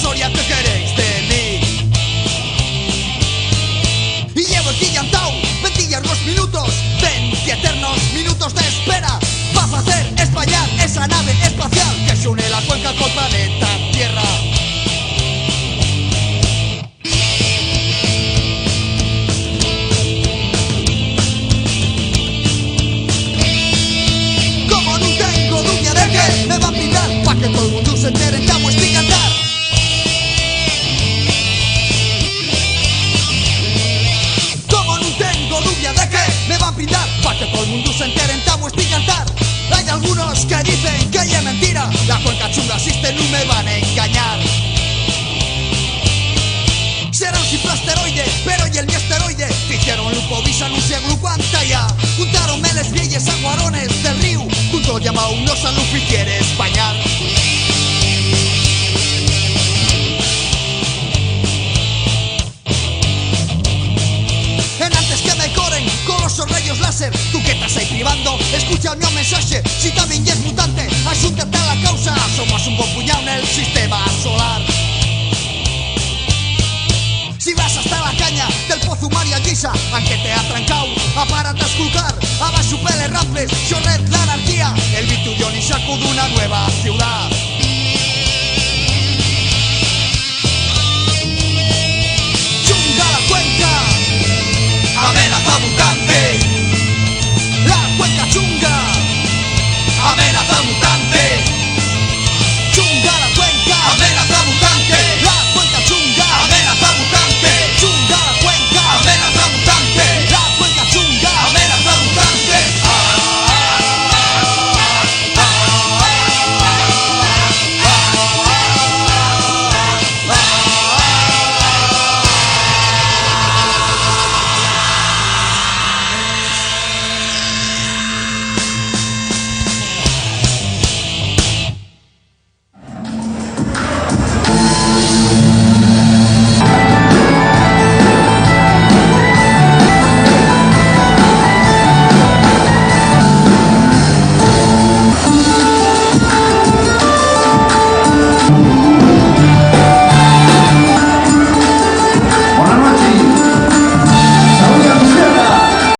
Soria, ¿qué queréis de mí? Y llevo aquí llantao 20 largos minutos, 20 eternos minutos de espera para hacer espallar esa nave espacial que se une la cuenca col planeta Tierra. Como no tengo duda de que me va a pintar pa' que todo el mundo se entere en Tamo estoy cantar. Como no tengo duda de que me va a pintar pa' que todo el mundo se entere en Tamo estoy cantar. Hay algunos que dicen que es mentira, la cuenca chunga existe, no me van a engañar. Será un simple asteroide, pero y el mi asteroide hicieron lupo visa, no sé pantalla. Juntaronme les vielles aguarones del río, junto llamado unos a luz y quieres bañar. En antes que me corren con los rayos láser, tú que estás ahí privando, escucha el mío mensaje. Si también es mutante, asúntate a la causa, somos un buen puñado en el sistema solar. Si vas hasta la caña del pozo María Guisa, aunque te ha trancado, apárate a esculcar, abajo pele ramples, yo red la anarquía, el bitullón y saco de una nueva